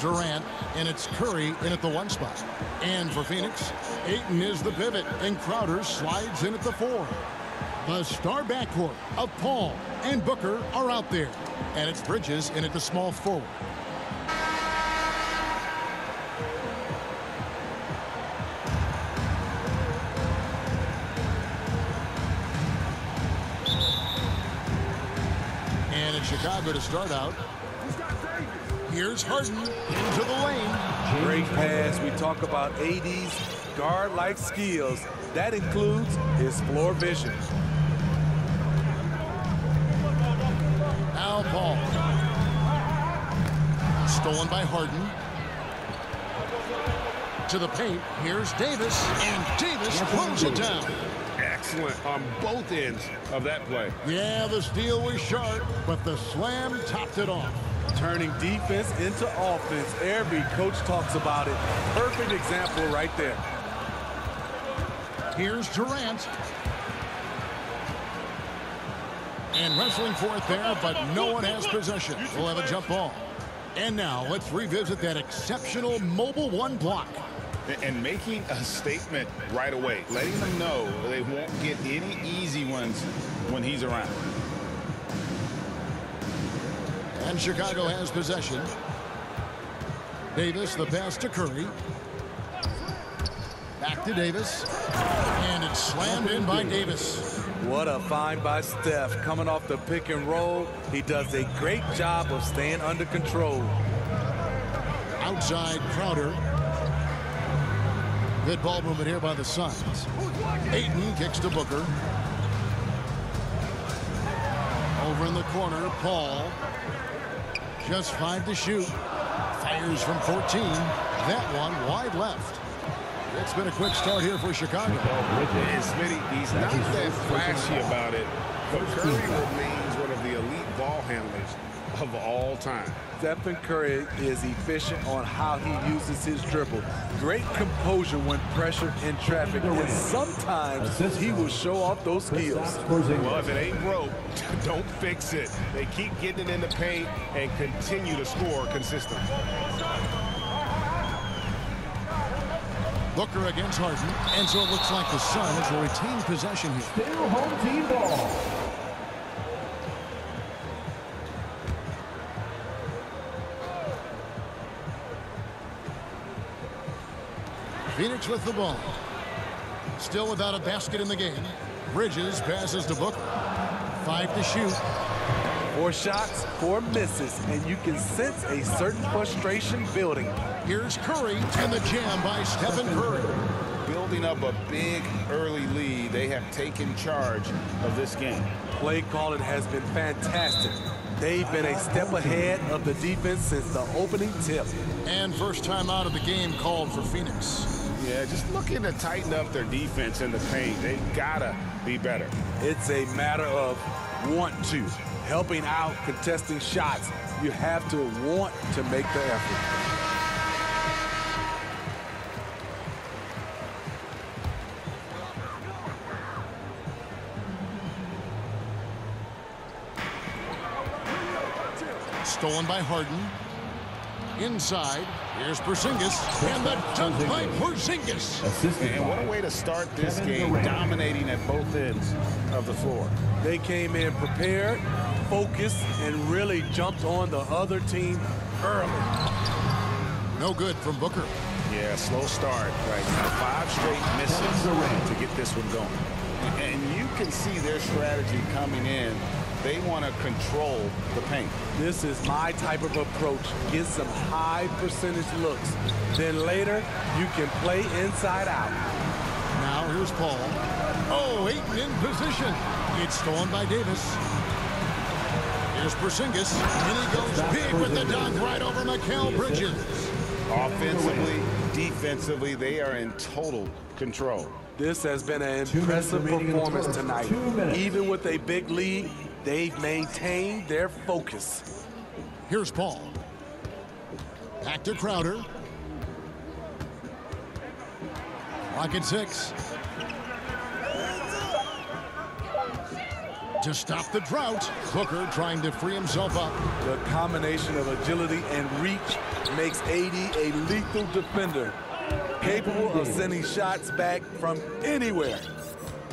Durant, and it's Curry in at the 1 spot. And for Phoenix, Ayton is the pivot, and Crowder slides in at the 4. The star backcourt of Paul and Booker are out there, and it's Bridges in at the small forward. And it's Chicago to start out. Here's Harden into the lane. Great pass. We talk about AD's guard-like skills. That includes his floor vision. Now Paul. Stolen by Harden. To the paint. Here's Davis. And Davis throws it down. Excellent on both ends of that play. Yeah, the steal was sharp, but the slam topped it off. Turning defense into offense. Every coach talks about it. Perfect example right there. Here's Durant. And wrestling for it there, but no one has possession. We'll have a jump ball. And now let's revisit that exceptional Mobile One block. And making a statement right away, letting them know they won't get any easy ones when he's around. And Chicago has possession. Davis, the pass to Curry. Back to Davis. And it's slammed in by Davis. What a find by Steph. Coming off the pick and roll, he does a great job of staying under control. Outside Crowder. Good ball movement here by the Suns. Ayton kicks to Booker. Over in the corner, Paul. Just 5 to shoot. Fires from 14. That one wide left. It's been a quick start here for Chicago. Smitty, he's not that flashy about it, but Curry remains one of the elite ball handlers of all time. Stephen Curry is efficient on how he uses his dribble. Great composure when pressured in traffic, and sometimes he will show off those skills. Well, if it ain't broke, don't fix it. They keep getting it in the paint and continue to score consistently. Booker against Harden, and so it looks like the Suns will retain possession here. Still home team ball. Phoenix with the ball. Still without a basket in the game. Bridges passes to Booker. 5 to shoot. 4 shots, 4 misses, and you can sense a certain frustration building. Here's Curry, and the jam by Stephen Curry. Building up a big early lead, they have taken charge of this game. Play calling has been fantastic. They've been a step ahead of the defense since the opening tip. And first time out of the game called for Phoenix. Yeah, just looking to tighten up their defense in the paint. They've got to be better. It's a matter of want to. Helping out, contesting shots. You have to want to make the effort. Stolen by Harden. Inside, here's Porzingis, and the dunk by Porzingis. And what a way to start this game, dominating at both ends of the floor. They came in prepared, focused, and really jumped on the other team early. No good from Booker. Yeah, slow start right now. 5 straight misses to get this one going. And you can see their strategy coming in. They want to control the paint. This is my type of approach. Get some high percentage looks. Then later, you can play inside out. Now here's Paul. Oh, Ayton in position. It's stolen by Davis. Here's Porzingis, and he goes big with the dunk right over Mikal Bridges. Offensively, defensively, they are in total control. This has been an impressive performance tonight. Even with a big lead, they've maintained their focus. Here's Paul. Back to Crowder. Clock at 6. To stop the drought, Booker trying to free himself up. The combination of agility and reach makes AD a lethal defender, capable of sending shots back from anywhere.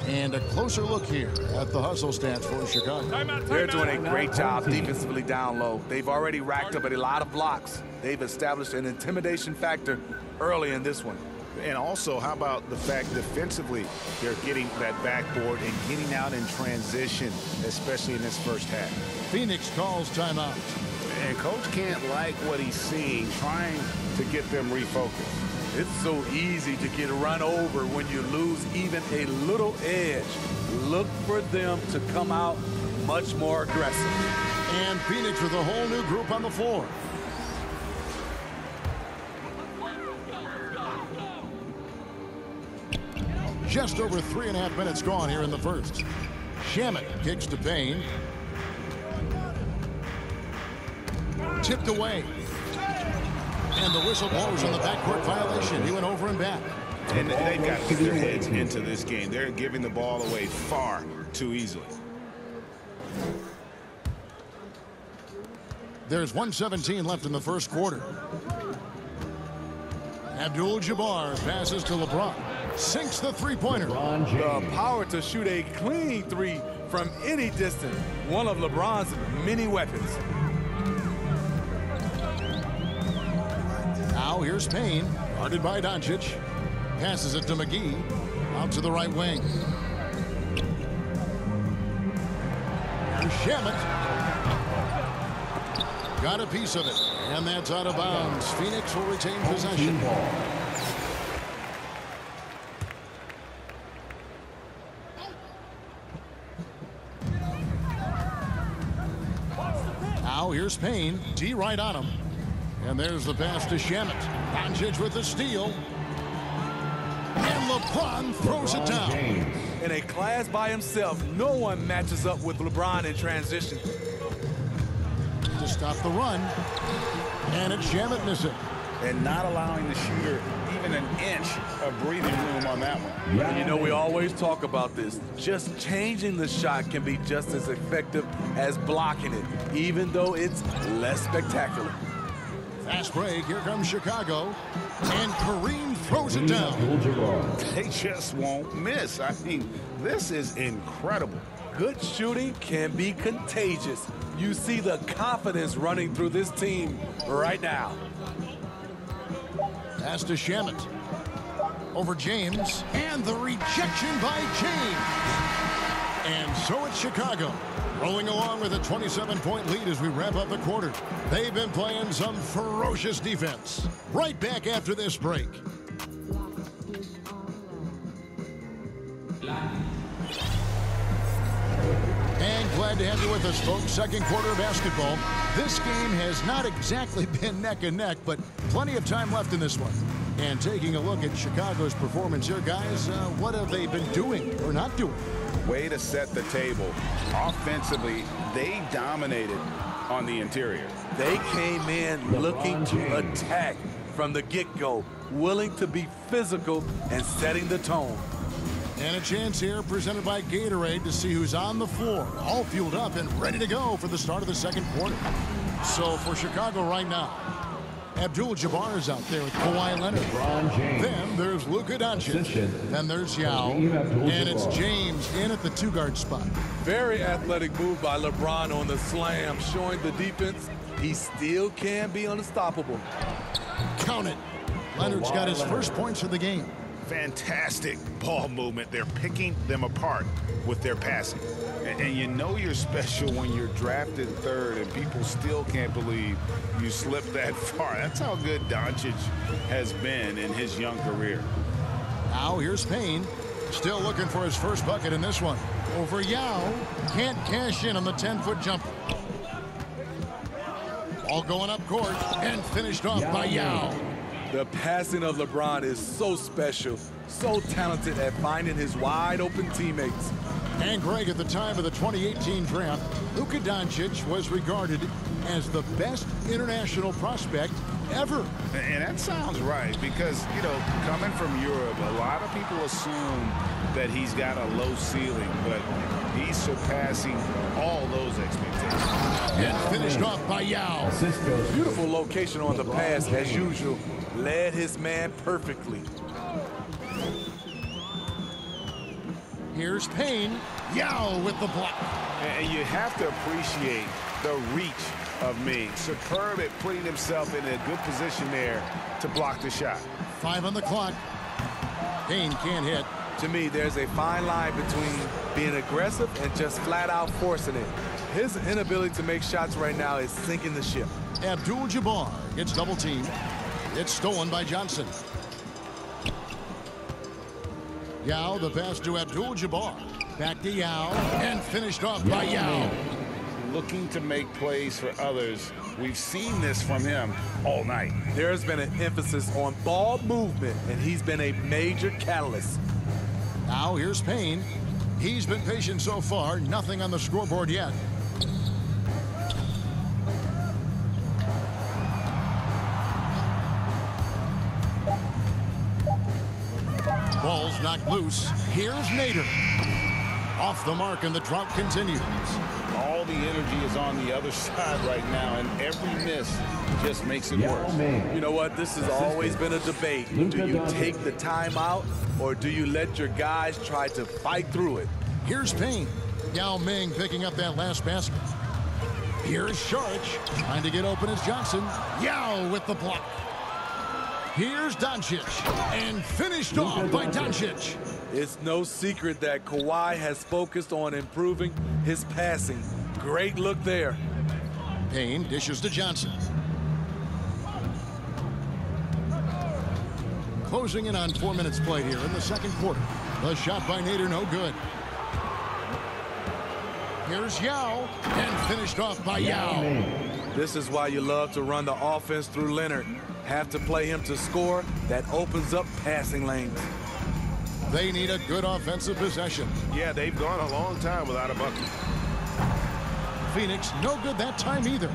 And a closer look here at the hustle stats for Chicago. They're doing a great job defensively down low. They've already racked up a lot of blocks. They've established an intimidation factor early in this one. And also, how about the fact defensively, they're getting that backboard and getting out in transition, especially in this first half. Phoenix calls timeout. And coach can't like what he's seeing, trying to get them refocused. It's so easy to get run over when you lose even a little edge. Look for them to come out much more aggressive. And Phoenix with a whole new group on the floor. Just over 3.5 minutes gone here in the first. Shamet kicks to Payne. Tipped away. And the whistle blows on the backcourt violation. He went over and back. And they've got to get their heads into this game. They're giving the ball away far too easily. There's 1:17 left in the first quarter. Abdul-Jabbar passes to LeBron. Sinks the three-pointer. The power to shoot a clean three from any distance. One of LeBron's many weapons. Now here's Payne, guarded by Doncic. Passes it to McGee, out to the right wing. Here's Shamet. Got a piece of it, and that's out of bounds. Phoenix will retain possession. Now here's Payne, D right on him. And there's the pass to Shamet. Doncic with the steal. And LeBron throws it down. In a class by himself, no one matches up with LeBron in transition. To stop the run. And it's Shamet missing. And not allowing the shooter even an inch of breathing room on that one. And you know, we always talk about this. Just changing the shot can be just as effective as blocking it, even though it's less spectacular. Fast break. Here comes Chicago. And Kareem throws it down. They just won't miss. I mean, this is incredible. Good shooting can be contagious. You see the confidence running through this team right now. Pass to Shamet. Over James. And the rejection by James. And so it's Chicago, rolling along with a 27-point lead as we wrap up the quarter. They've been playing some ferocious defense. Right back after this break. And glad to have you with us, folks. Second quarter of basketball. This game has not exactly been neck and neck, but plenty of time left in this one. And taking a look at Chicago's performance here, guys, what have they been doing or not doing? Way to set the table. Offensively, they dominated on the interior. They came in looking to attack from the get-go, willing to be physical and setting the tone. And a chance here presented by Gatorade to see who's on the floor, all fueled up and ready to go for the start of the second quarter. So for Chicago right now, Abdul-Jabbar is out there with Kawhi Leonard. Then there's Luka Doncic. Then there's Yao. And it's James in at the two-guard spot. Very athletic move by LeBron on the slam, showing the defense he still can be unstoppable. Count it. Leonard's got his first points of the game. Fantastic ball movement. They're picking them apart with their passing. And you know you're special when you're drafted third and people still can't believe you slipped that far. That's how good Doncic has been in his young career. Now here's Payne. Still looking for his first bucket in this one. Over Yao. Can't cash in on the 10-foot jumper. Ball going up court and finished off by Yao. The passing of LeBron is so special, so talented at finding his wide-open teammates. And Greg, at the time of the 2018 draft, Luka Doncic was regarded as the best international prospect ever. And that sounds right because, you know, coming from Europe, a lot of people assume that he's got a low ceiling, but he's surpassing all those expectations. And finished off by Yao. Beautiful location on the pass, as usual. Led his man perfectly. Here's Payne. Yao with the block. And you have to appreciate the reach of Ming. Superb at putting himself in a good position there to block the shot. 5 on the clock. Payne can't hit. To me, there's a fine line between being aggressive and just flat out forcing it. His inability to make shots right now is sinking the ship. Abdul-Jabbar gets double teamed. It's stolen by Johnson. Yao, the pass to Abdul-Jabbar. Back to Yao, and finished off by Yao. Looking to make plays for others. We've seen this from him all night. There's been an emphasis on ball movement, and he's been a major catalyst. Now here's Payne. He's been patient so far. Nothing on the scoreboard yet. Ball's knocked loose. Here's Nader. Off the mark, and the drought continues. All the energy is on the other side right now, and every miss just makes it worse. You know what? This has always been a debate. Do you take the timeout, or do you let your guys try to fight through it? Here's Payne. Yao Ming picking up that last basket. Here's Saric. Trying to get open as Johnson. Yao with the block. Here's Doncic. And finished off by Doncic. It's no secret that Kawhi has focused on improving his passing. Great look there. Payne dishes to Johnson. Closing in on 4 minutes played here in the second quarter. The shot by Nader, no good. Here's Yao, and finished off by Yao. This is why you love to run the offense through Leonard. Have to play him to score. That opens up passing lanes. They need a good offensive possession. Yeah, they've gone a long time without a bucket. Phoenix, no good that time either.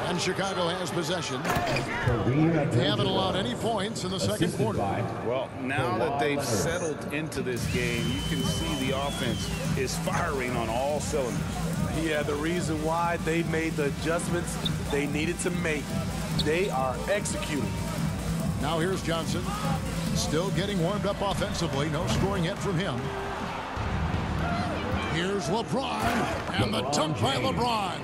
And Chicago has possession. They haven't allowed any points in the second quarter. Well, now that they've settled into this game, you can see the offense is firing on all cylinders. Yeah, the reason why they made the adjustments they needed to make. They are executing. Now here's Johnson. Still getting warmed up offensively. No scoring yet from him. Here's LeBron. And the dunk by LeBron.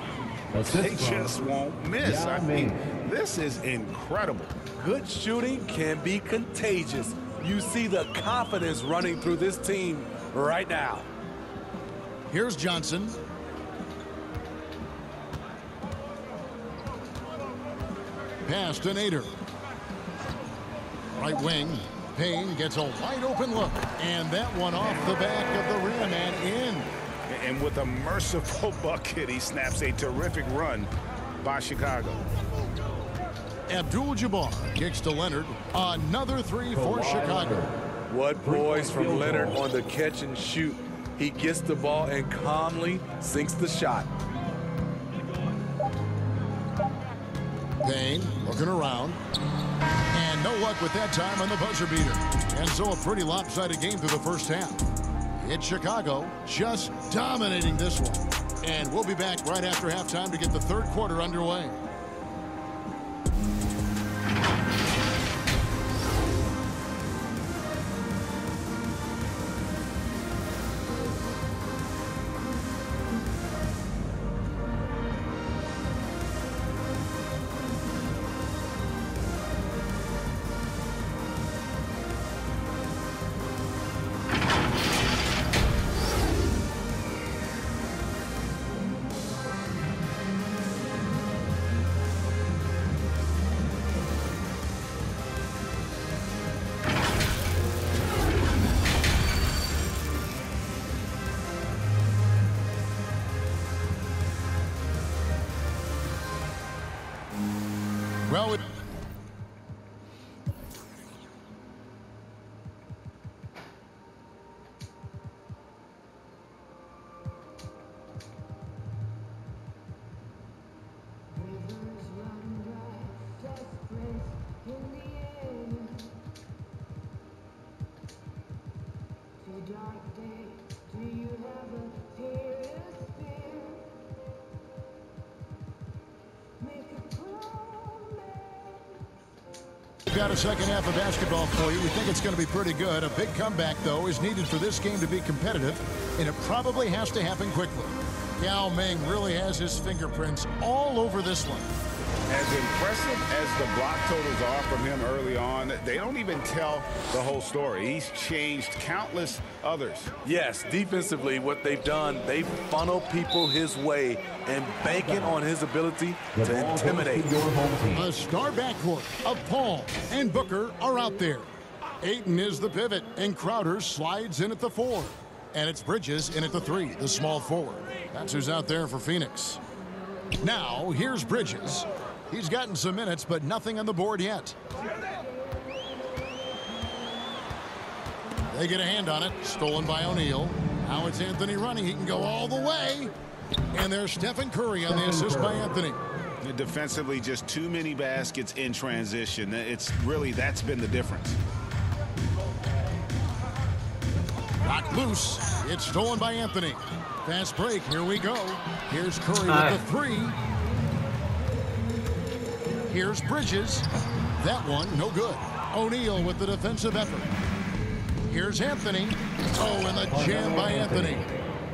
They just won't miss. I mean, this is incredible. Good shooting can be contagious. You see the confidence running through this team right now. Here's Johnson. Pass to Nader. Right wing. Payne gets a wide open look. And that one off the back of the rim and in. And with a merciful bucket, he snaps a terrific run by Chicago. Abdul-Jabbar kicks to Leonard. Another three for Chicago. What poise from Leonard on the catch and shoot. He gets the ball and calmly sinks the shot. Payne looking around. And no luck with that time on the buzzer beater. And so a pretty lopsided game through the first half. It's Chicago just dominating this one. And we'll be back right after halftime to get the third quarter underway. got a second half of basketball for you. We think it's going to be pretty good. A big comeback, though, is needed for this game to be competitive, and it probably has to happen quickly. Yao Ming really has his fingerprints all over this one. As impressive as the block totals are from him early on, they don't even tell the whole story. He's changed countless others. Yes, defensively, what they've done, they funnel people his way and banking on his ability to intimidate. A star backcourt of Paul and Booker are out there. Ayton is the pivot, and Crowder slides in at the 4. And it's Bridges in at the 3, the small forward. That's who's out there for Phoenix. Now, here's Bridges. He's gotten some minutes, but nothing on the board yet. They get a hand on it. Stolen by O'Neal. Now it's Anthony running. He can go all the way. And there's Stephen Curry on the assist by Anthony. Defensively, just too many baskets in transition. That's been the difference. Got loose. It's stolen by Anthony. Fast break. Here we go. Here's Curry with the 3. Here's Bridges. That one, no good. O'Neal with the defensive effort. Here's Anthony. Oh, and the jam by Anthony.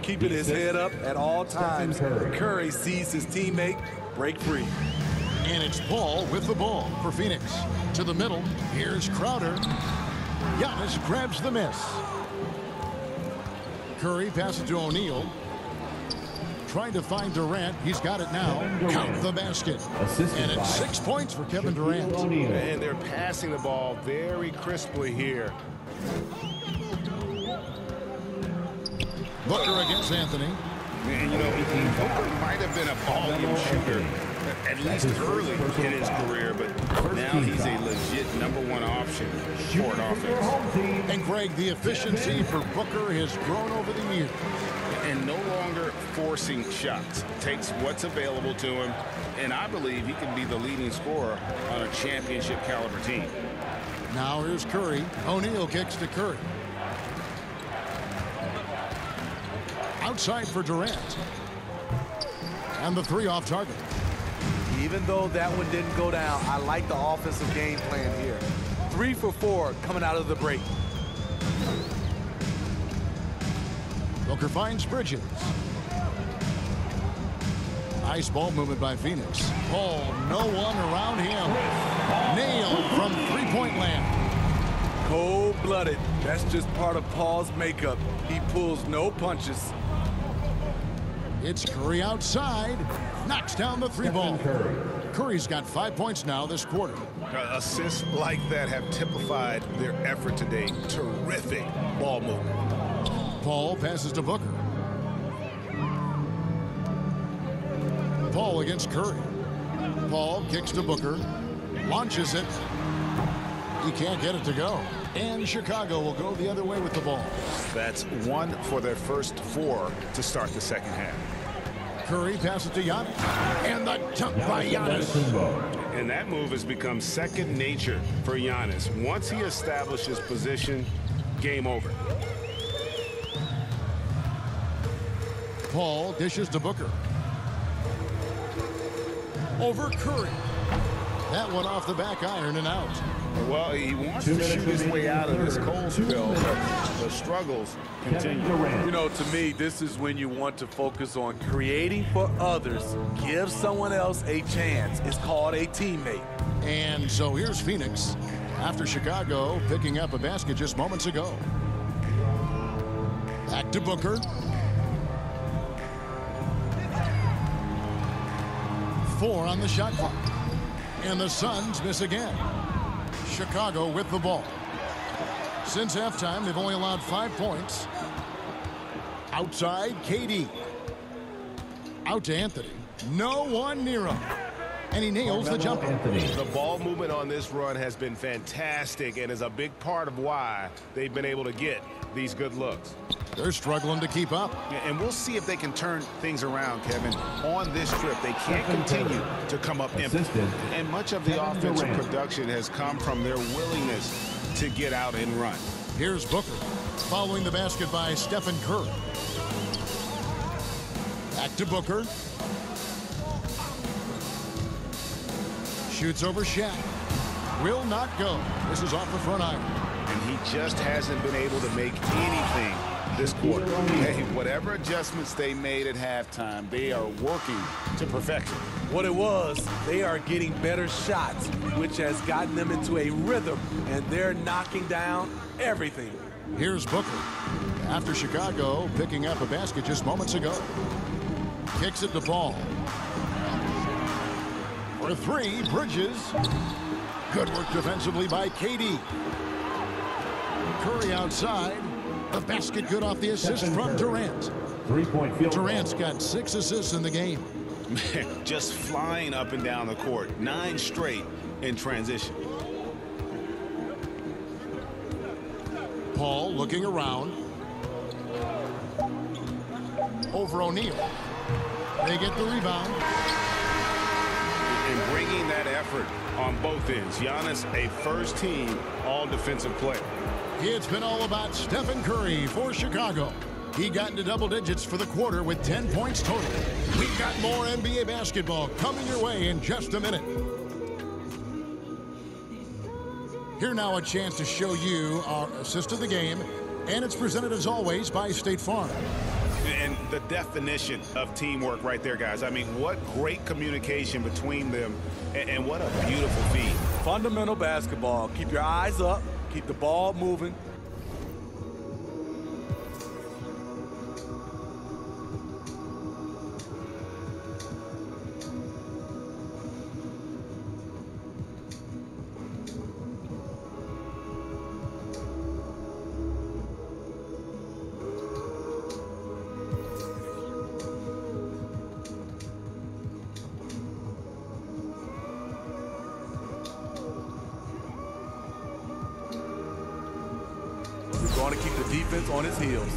Keeping his head up at all times. Curry sees his teammate break free. And it's Paul with the ball for Phoenix. To the middle. Here's Crowder. Giannis grabs the miss. Curry passes to O'Neal. Trying to find Durant. He's got it now. Count the basket. And it's 6 points for Kevin Durant. And they're passing the ball very crisply here. Booker against Anthony. And, Booker might have been a volume shooter, at least early in his career, but now he's a legit #1 option for an offense. And Greg, the efficiency for Booker has grown over the years. And no longer forcing shots. Takes what's available to him, and I believe he can be the leading scorer on a championship caliber team. Now here's Curry. O'Neal kicks to Curry. Outside for Durant. And the 3 off target. Even though that one didn't go down, I like the offensive game plan here. 3 for 4 coming out of the break. Booker finds Bridges. Nice ball movement by Phoenix. Oh, no one around him. Nailed from three-point land. Cold-blooded. That's just part of Paul's makeup. He pulls no punches. It's Curry outside. Knocks down the 3-ball. Curry's got 5 points now this quarter. Assists like that have typified their effort today. Terrific ball movement. Paul passes to Booker. Paul against Curry. Paul kicks to Booker. Launches it. He can't get it to go. And Chicago will go the other way with the ball. That's 1 for their first 4 to start the second half. Curry passes to Giannis. And the dunk by Giannis. And that move has become second nature for Giannis. Once he establishes position, game over. Paul dishes to Booker. Over Curry. That one off the back iron and out. Well, he wants to shoot his way out of this cold spell, but the struggles continue. To me, this is when you want to focus on creating for others. Give someone else a chance. It's called a teammate. And so here's Phoenix after Chicago picking up a basket just moments ago. Back to Booker. 4 on the shot clock. And the Suns miss again. Chicago with the ball. Since halftime, they've only allowed 5 points. Outside, KD. Out to Anthony. No one near him. And he nails the jumper. The ball movement on this run has been fantastic and is a big part of why they've been able to get these good looks. They're struggling to keep up. And we'll see if they can turn things around, Kevin. On this trip, they can't continue to come up empty. And much of the offensive production has come from their willingness to get out and run. Here's Booker, following the basket by Stephen Curry. Back to Booker. Shoots over Shaq. will not go. This is off the front iron. And he just hasn't been able to make anything this quarter. Hey, whatever adjustments they made at halftime, they are working to perfection. What it was, they are getting better shots, which has gotten them into a rhythm, and they're knocking down everything. Here's Booker. After Chicago picking up a basket just moments ago. Kicks it to Paul. For three, Bridges. Good work defensively by KD. Curry outside. The basket good off the assist from Durant. Three-point field. Durant's got 6 assists in the game. Just flying up and down the court. 9 straight in transition. Paul looking around. Over O'Neal. They get the rebound. And bringing that effort on both ends. Giannis, a first-team all-defensive player. It's been all about Stephen Curry for Chicago. He got into double digits for the quarter with 10 points total. We've got more NBA basketball coming your way in just a minute. Here now a chance to show you our assist of the game, and it's presented as always by State Farm. And the definition of teamwork right there, guys. I mean, what great communication between them, and what a beautiful feed. Fundamental basketball. Keep your eyes up. Keep the ball moving. Going to keep the defense on its heels.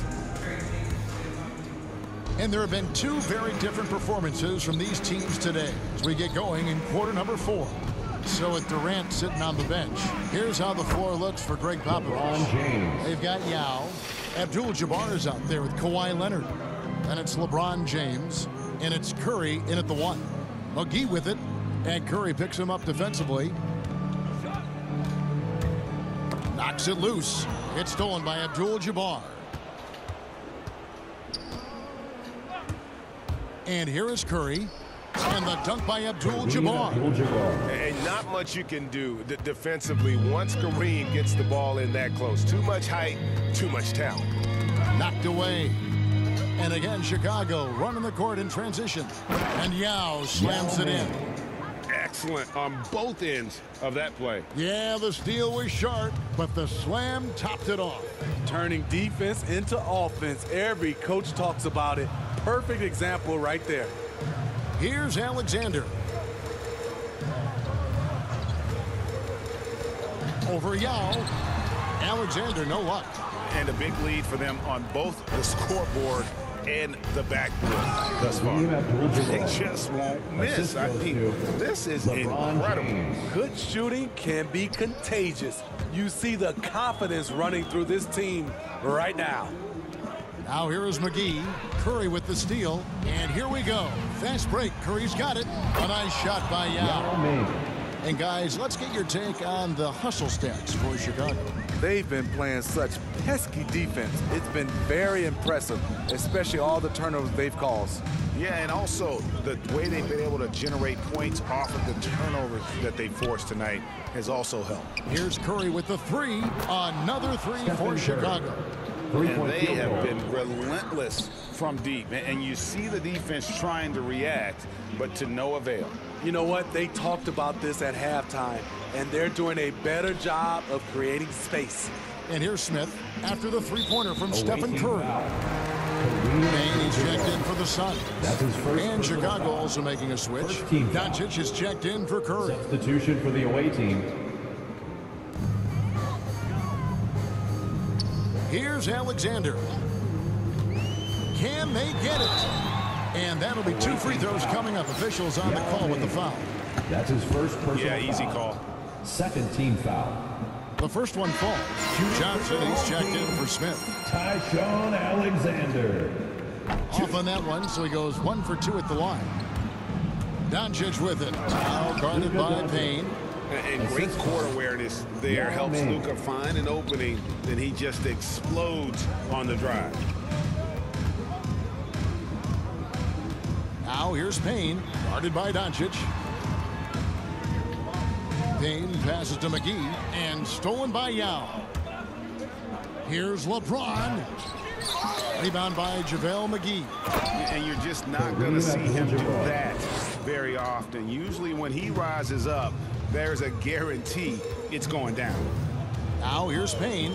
And there have been 2 very different performances from these teams today as we get going in quarter number 4. So with Durant sitting on the bench, here's how the floor looks for Greg Popovich. They've got Yao. Abdul-Jabbar is out there with Kawhi Leonard. And it's LeBron James. And it's Curry in at the 1. McGee with it. And Curry picks him up defensively. Knocks it loose. It's stolen by Abdul-Jabbar. And here is Curry. And the dunk by Abdul-Jabbar. And not much you can do defensively once Kareem gets the ball in that close. Too much height, too much talent. Knocked away. And again, Chicago running the court in transition. And Yao slams it in. Excellent on both ends of that play. Yeah, the steal was sharp, but the slam topped it off. Turning defense into offense. Every coach talks about it. Perfect example right there. Here's Alexander. Over Yao. Alexander, no luck. And a big lead for them on both the scoreboard and the backboard thus far. They just won't miss. I mean, this is incredible. Good shooting can be contagious. You see the confidence running through this team right now. Now here is McGee. Curry with the steal. And here we go. Fast break. Curry's got it. A nice shot by Yao. And guys, let's get your take on the hustle stats for Chicago. They've been playing such pesky defense. It's been very impressive, especially all the turnovers they've caused. Yeah, and also the way they've been able to generate points off of the turnovers that they forced tonight has also helped. Here's Curry with the 3. Another 3 for Chicago. And they have been relentless from deep. And you see the defense trying to react, but to no avail. You know what? They talked about this at halftime, and they're doing a better job of creating space. And here's Smith after the 3-pointer from Stephen Curry. And he's checked in for the Suns. And Chicago also making a switch. Doncic is checked in for Curry. Substitution for the away team. Here's Alexander. Can they get it? And that'll be 2 free throws coming up. Officials on the call with the foul. That's his first personal Yeah, easy call. Second team foul. The first one falls. Johnson, he's checked in for Smith. Tyshawn Alexander. Off on that one, so he goes 1 for 2 at the line. Doncic with it. Now guarded by Payne. And great court awareness there helps Luka find an opening, then he just explodes on the drive. Now here's Payne, guarded by Doncic. Payne passes to McGee, and stolen by Yao. Here's LeBron. Rebound by JaVale McGee. And you're just not going to see him do that very often. Usually when he rises up, there's a guarantee it's going down. Now here's Payne.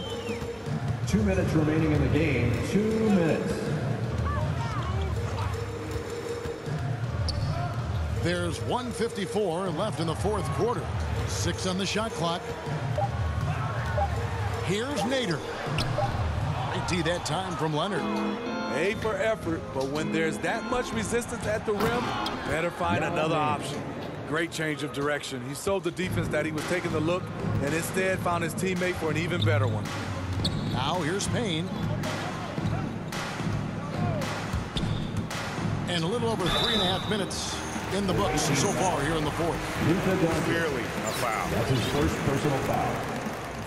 2 minutes remaining in the game. 2 minutes. There's 1:54 left in the fourth quarter. 6 on the shot clock. Here's Nader. Great D that time from Leonard. A for effort, but when there's that much resistance at the rim, better find another option. Great change of direction. He sold the defense that he was taking the look and instead found his teammate for an even better one. Now here's Payne. And a little over 3.5 minutes in the books so far here in the fourth. Clearly a foul. That's his first personal foul.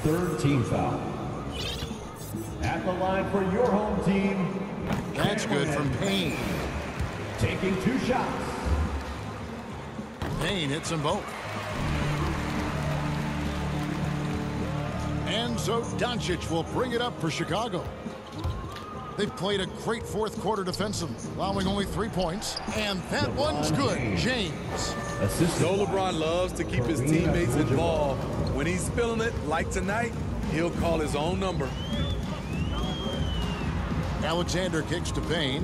Third team foul. At the line for your home team. That's good from Payne. Taking 2 shots. Payne hits them both. And so Doncic will bring it up for Chicago. They've played a great fourth quarter defensively, allowing only 3 points. And that one's good. James. So LeBron loves to keep his teammates involved. When he's feeling it, like tonight, he'll call his own number. Alexander kicks to Payne.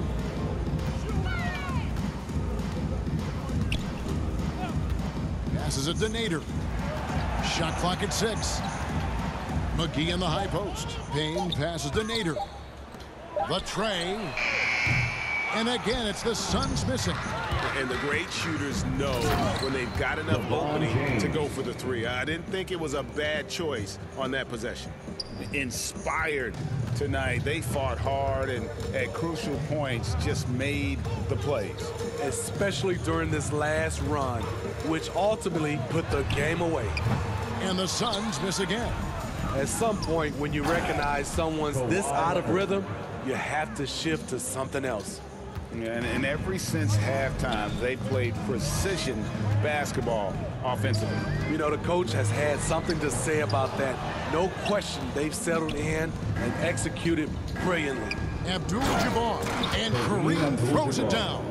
Passes it to Nader. Shot clock at 6. McGee in the high post. Payne passes to Nader. The tray. And again, it's the Suns missing. And the great shooters know when they've got enough opening to go for the three. I didn't think it was a bad choice on that possession. Inspired tonight. They fought hard and at crucial points just made the plays. Especially during this last run, which ultimately put the game away. And the Suns miss again. At some point, when you recognize someone's this out of rhythm, you have to shift to something else. And ever since halftime, they played precision basketball offensively. You know, the coach has had something to say about that. No question, they've settled in and executed brilliantly. Abdul-Jabbar, and Kareem throws it down.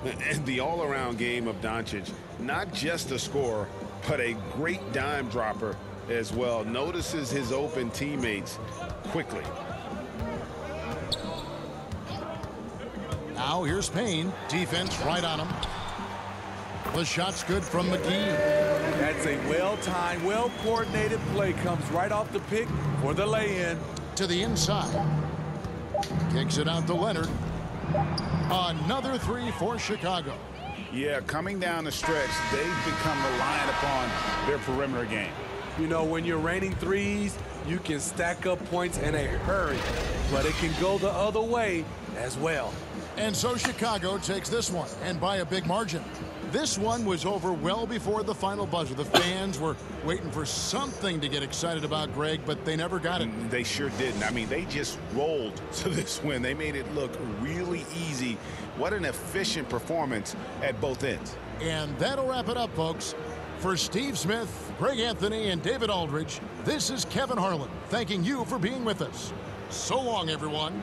And the all-around game of Doncic, not just a scorer, but a great dime dropper as well. Notices his open teammates quickly. Now here's Payne. Defense right on him. The shot's good from McGee. That's a well-timed, well-coordinated play. Comes right off the pick for the lay-in. To the inside. Kicks it out to Leonard. Another 3 for Chicago. Yeah, coming down the stretch, they've become reliant upon their perimeter game. You know, when you're raining threes, you can stack up points in a hurry, but it can go the other way as well. And so Chicago takes this one, and by a big margin. This one was over well before the final buzzer. The fans were waiting for something to get excited about, Greg, but they never got it. They sure didn't. I mean, they just rolled to this win. They made it look really easy. What an efficient performance at both ends. And that'll wrap it up, folks. For Steve Smith, Greg Anthony, and David Aldridge, this is Kevin Harlan thanking you for being with us. So long, everyone.